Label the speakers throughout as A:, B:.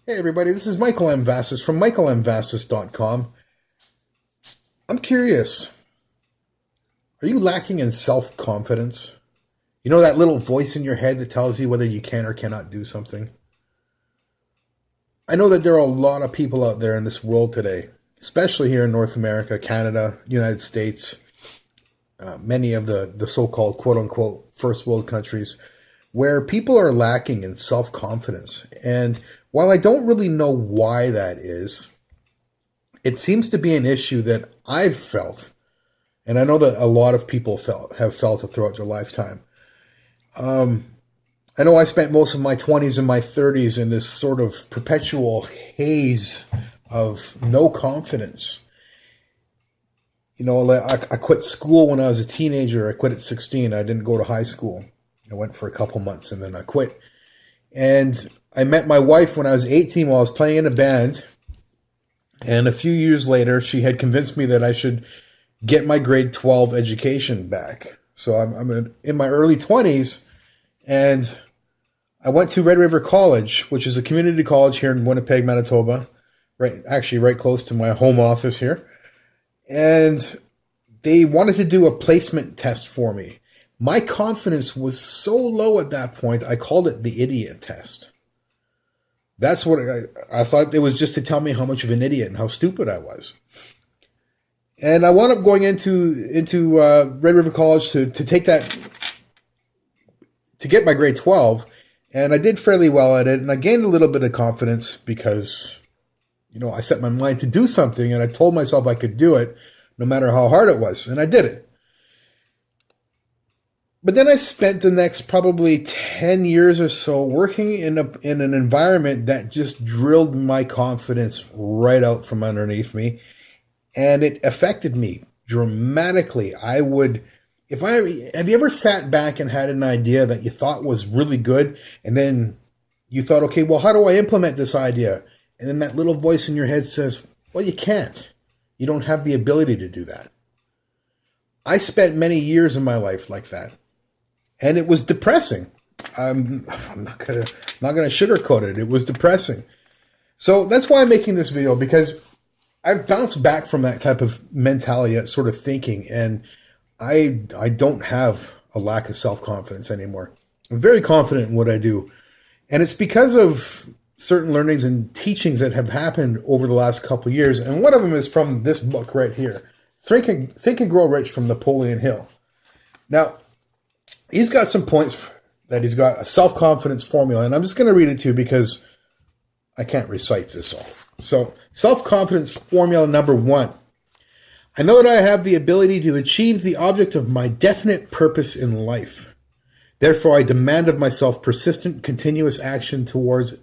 A: Hey everybody, this is Michael M. Vassis from michaelmvassis.com. I'm curious, are you lacking in self-confidence? You know that little voice in your head that tells you whether you can or cannot do something? I know that there are a lot of people out there in this world today, especially here in North America, Canada, United States, many of the so-called quote-unquote first world countries, where people are lacking in self-confidence. And while I don't really know why that is, it seems to be an issue that I've felt, and I know that a lot of people have felt it throughout their lifetime. I know I spent most of my 20s and my 30s in this sort of perpetual haze of no confidence. You know, I quit school when I was a teenager. I quit at 16. I didn't go to high school. I went for a couple months and then I quit. And I met my wife when I was 18 while I was playing in a band. And a few years later, she had convinced me that I should get my grade 12 education back. So I'm in my early 20s, and I went to Red River College, which is a community college here in Winnipeg, Manitoba, right close to my home office here. And they wanted to do a placement test for me. My confidence was so low at that point, I called it the idiot test. That's what I thought it was, just to tell me how much of an idiot and how stupid I was. And I wound up going into Red River College to take that, to get my grade 12. And I did fairly well at it. And I gained a little bit of confidence because, you know, I set my mind to do something and I told myself I could do it no matter how hard it was. And I did it. But then I spent the next probably 10 years or so working in an environment that just drilled my confidence right out from underneath me. And it affected me dramatically. Have you ever sat back and had an idea that you thought was really good, and then you thought, okay, well, how do I implement this idea? And then that little voice in your head says, well, you can't. You don't have the ability to do that. I spent many years in my life like that. And it was depressing. I'm not gonna sugarcoat it. It was depressing. So that's why I'm making this video, because I've bounced back from that type of mentality, that sort of thinking, and I don't have a lack of self-confidence anymore. I'm very confident in what I do. And it's because of certain learnings and teachings that have happened over the last couple of years. And one of them is from this book right here, Think and Grow Rich from Napoleon Hill. Now, he's got some points that he's got a self-confidence formula, and I'm just going to read it to you because I can't recite this all. So, self-confidence formula number 1. I know that I have the ability to achieve the object of my definite purpose in life. Therefore, I demand of myself persistent, continuous action towards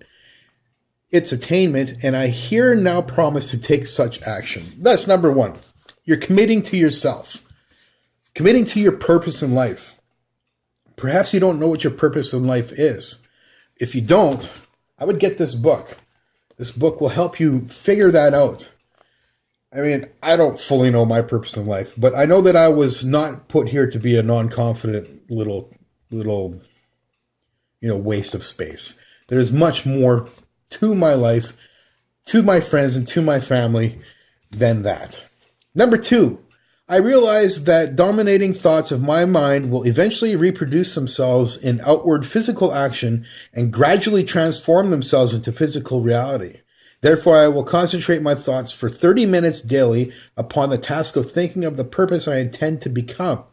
A: its attainment, and I here now promise to take such action. That's number 1. You're committing to yourself, committing to your purpose in life. Perhaps you don't know what your purpose in life is. If you don't, I would get this book. This book will help you figure that out. I mean, I don't fully know my purpose in life, but I know that I was not put here to be a non-confident little, waste of space. There's much more to my life, to my friends, and to my family than that. Number 2. I realize that dominating thoughts of my mind will eventually reproduce themselves in outward physical action and gradually transform themselves into physical reality. Therefore, I will concentrate my thoughts for 30 minutes daily upon the task of thinking of the purpose I intend to become,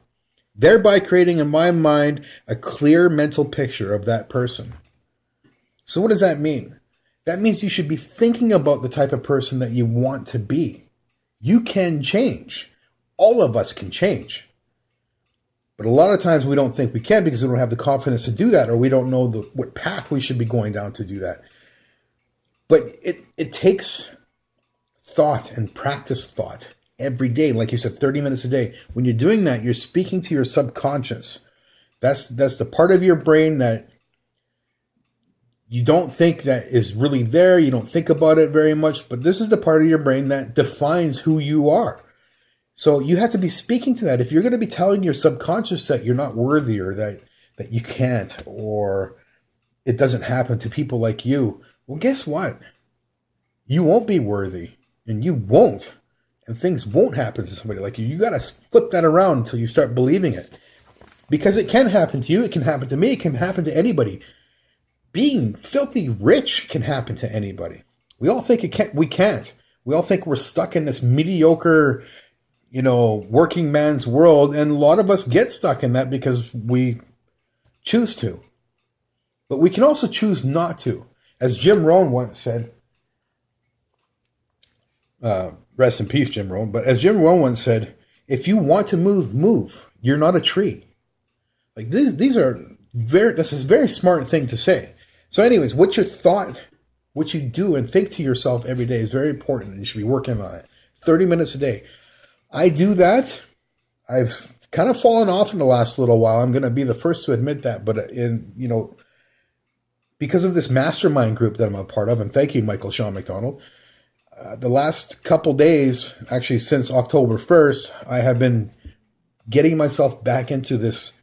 A: thereby creating in my mind a clear mental picture of that person. So what does that mean? That means you should be thinking about the type of person that you want to be. You can change. All of us can change. But a lot of times we don't think we can because we don't have the confidence to do that, or we don't know what path we should be going down to do that. But it takes thought and practice thought every day. Like you said, 30 minutes a day. When you're doing that, you're speaking to your subconscious. That's the part of your brain that you don't think that is really there. You don't think about it very much. But this is the part of your brain that defines who you are. So you have to be speaking to that. If you're going to be telling your subconscious that you're not worthy, or that you can't, or it doesn't happen to people like you, well, guess what? you won't be worthy, and you won't, and things won't happen to somebody like you. You got to flip that around until you start believing it, because it can happen to you. It can happen to me. It can happen to anybody. Being filthy rich can happen to anybody. We all think it can't. We can't. We all think we're stuck in this mediocre, working man's world, and a lot of us get stuck in that because we choose to. But we can also choose not to. As Jim Rohn once said, rest in peace, Jim Rohn, but as Jim Rohn once said, if you want to move, move. You're not a tree. Like this is a very smart thing to say. So anyways, what you do and think to yourself every day is very important, and you should be working on it. 30 minutes a day. I do that. I've kind of fallen off in the last little while. I'm going to be the first to admit that, but because of this mastermind group that I'm a part of, and thank you, Michael Sean McDonald, the last couple days, actually since October 1st, I have been getting myself back into this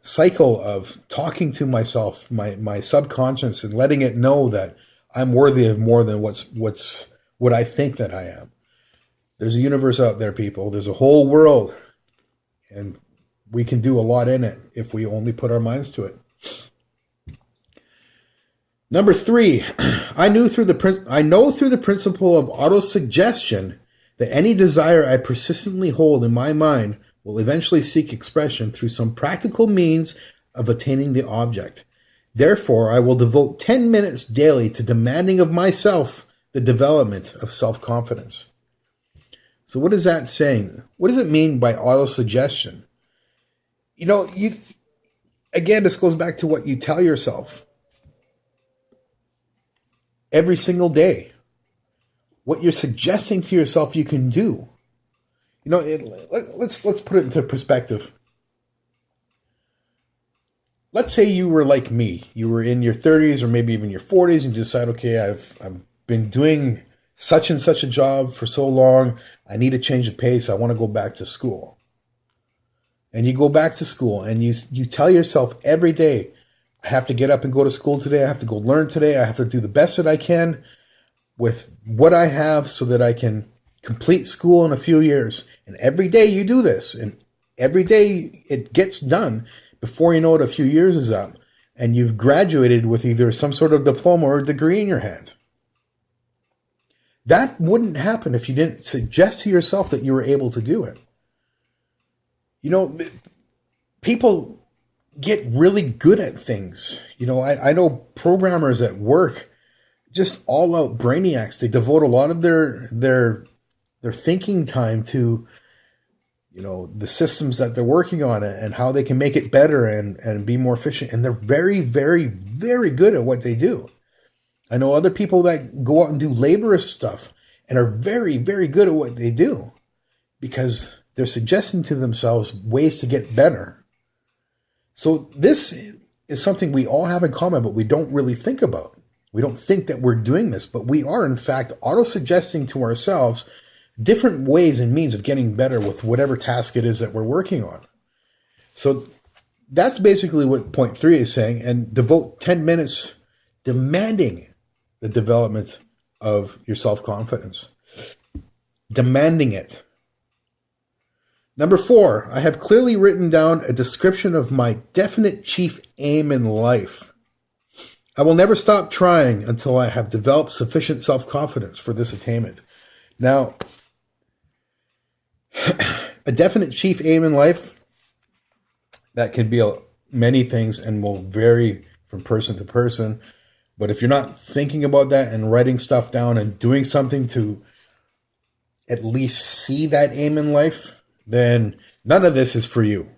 A: cycle of talking to myself, my subconscious, and letting it know that I'm worthy of more than what I think that I am. There's a universe out there, people. There's a whole world, and we can do a lot in it if we only put our minds to it. Number 3, I know through the principle of autosuggestion that any desire I persistently hold in my mind will eventually seek expression through some practical means of attaining the object. Therefore, I will devote 10 minutes daily to demanding of myself the development of self-confidence. So what is that saying? What does it mean by autosuggestion? Again, this goes back to what you tell yourself every single day. What you're suggesting to yourself you can do. Let's put it into perspective. Let's say you were like me. You were in your 30s or maybe even your 40s, and you decide, okay, I've been doing such and such a job for so long. I need a change of pace. I want to go back to school. And you go back to school, and you tell yourself every day, I have to get up and go to school today. I have to go learn today. I have to do the best that I can with what I have so that I can complete school in a few years. And every day you do this, and every day it gets done. Before you know it, a few years is up, and you've graduated with either some sort of diploma or degree in your hand. That wouldn't happen if you didn't suggest to yourself that you were able to do it. People get really good at things. I know programmers at work, just all out brainiacs. They devote a lot of their thinking time to, the systems that they're working on and how they can make it better and be more efficient. And they're very, very, very good at what they do. I know other people that go out and do laborious stuff and are very, very good at what they do because they're suggesting to themselves ways to get better. So this is something we all have in common, but we don't really think about. We don't think that we're doing this, but we are, in fact, auto-suggesting to ourselves different ways and means of getting better with whatever task it is that we're working on. So that's basically what point 3 is saying, and devote 10 minutes demanding the development of your self-confidence. Demanding it. Number 4, I have clearly written down a description of my definite chief aim in life. I will never stop trying until I have developed sufficient self-confidence for this attainment. Now, a definite chief aim in life, that can be many things and will vary from person to person. But if you're not thinking about that and writing stuff down and doing something to at least see that aim in life, then none of this is for you.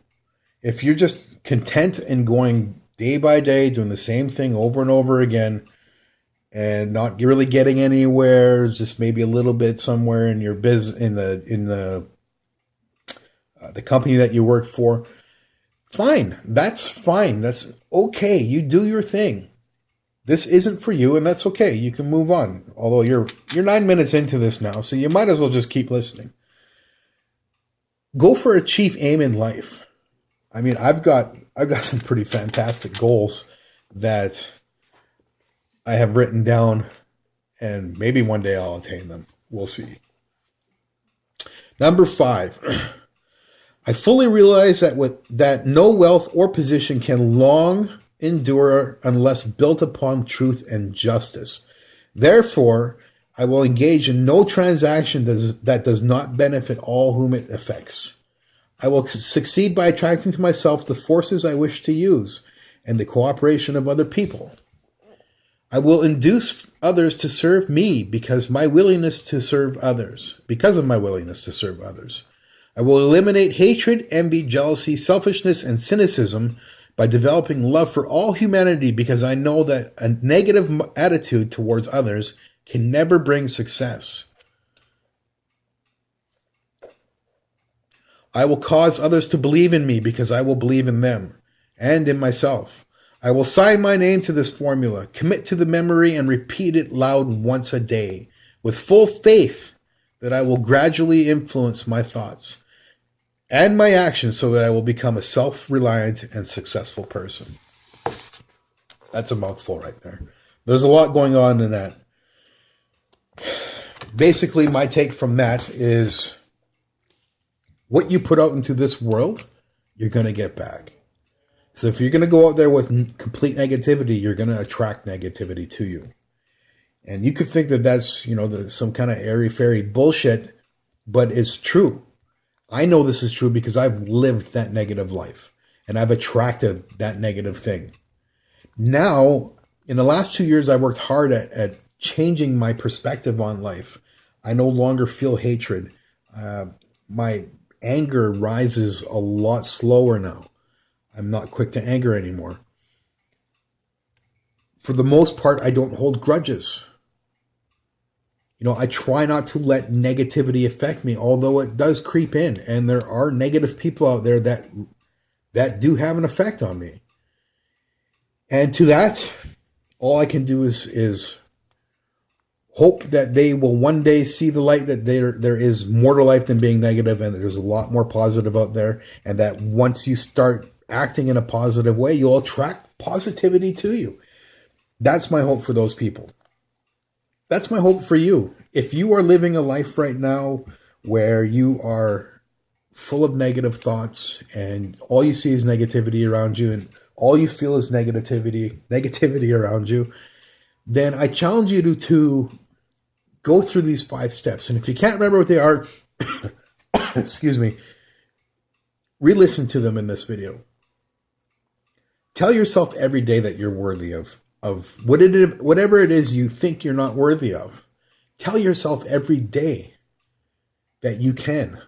A: If you're just content in going day by day, doing the same thing over and over again, and not really getting anywhere, just maybe a little bit somewhere in your in the company that you work for, fine. That's fine. That's okay. You do your thing. This isn't for you, and that's okay. You can move on. Although you're 9 minutes into this now, so you might as well just keep listening. Go for a chief aim in life. I mean, I've got some pretty fantastic goals that I have written down, And maybe one day I'll attain them. We'll see. Number 5. I fully realize that no wealth or position can long endure unless built upon truth and justice. Therefore, I will engage in no transaction that does not benefit all whom it affects. I will succeed by attracting to myself the forces I wish to use and the cooperation of other people. I will induce others to serve me because of my willingness to serve others. I will eliminate hatred, envy, jealousy, selfishness, and cynicism by developing love for all humanity because I know that a negative attitude towards others can never bring success. I will cause others to believe in me because I will believe in them and in myself. I will sign my name to this formula, commit to the memory, and repeat it loud once a day, with full faith that I will gradually influence my thoughts and my actions so that I will become a self-reliant and successful person. That's a mouthful right there. There's a lot going on in that. Basically, my take from that is what you put out into this world, you're going to get back. So if you're going to go out there with complete negativity, you're going to attract negativity to you. And you could think that that's, some kind of airy-fairy bullshit, but it's true. I know this is true because I've lived that negative life and I've attracted that negative thing. Now, in the last 2 years, I worked hard at changing my perspective on life. I no longer feel hatred. My anger rises a lot slower now. I'm not quick to anger anymore. For the most part, I don't hold grudges. I try not to let negativity affect me, although it does creep in. And there are negative people out there that do have an effect on me. And to that, all I can do is hope that they will one day see the light, that there is more to life than being negative, and that there's a lot more positive out there. And that once you start acting in a positive way, you'll attract positivity to you. That's my hope for those people. That's my hope for you. If you are living a life right now where you are full of negative thoughts and all you see is negativity around you and all you feel is negativity around you, then I challenge you to go through these 5 steps. And if you can't remember what they are, excuse me, re-listen to them in this video. Tell yourself every day that you're worthy of whatever it is you think you're not worthy of. Tell yourself every day that you can.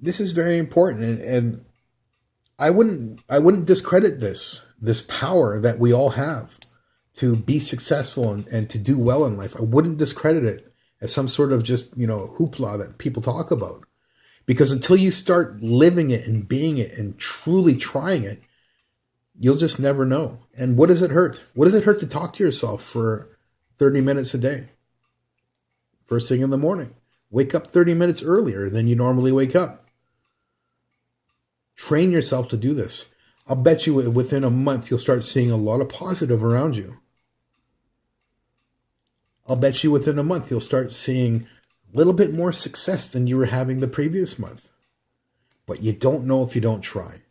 A: This is very important, and I wouldn't discredit this power that we all have to be successful and to do well in life. I wouldn't discredit it as some sort of just, hoopla that people talk about. Because until you start living it and being it and truly trying it, you'll just never know. And what does it hurt? What does it hurt to talk to yourself for 30 minutes a day? First thing in the morning. Wake up 30 minutes earlier than you normally wake up. Train yourself to do this. I'll bet you within a month you'll start seeing a lot of positive around you. I'll bet you within a month you'll start seeing a little bit more success than you were having the previous month. But you don't know if you don't try.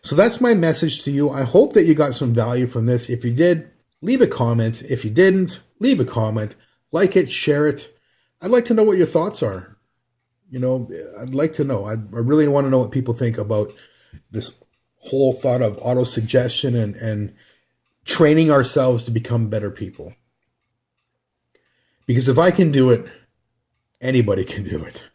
A: So that's my message to you. I hope that you got some value from this. If you did, leave a comment. If you didn't, leave a comment. Like it, share it. I'd like to know what your thoughts are. I'd like to know. I really want to know what people think about this whole thought of auto-suggestion and training ourselves to become better people. Because if I can do it, anybody can do it.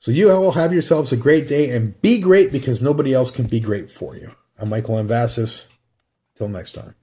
A: So you all have yourselves a great day and be great because nobody else can be great for you. I'm Michael Amvasis. Till next time.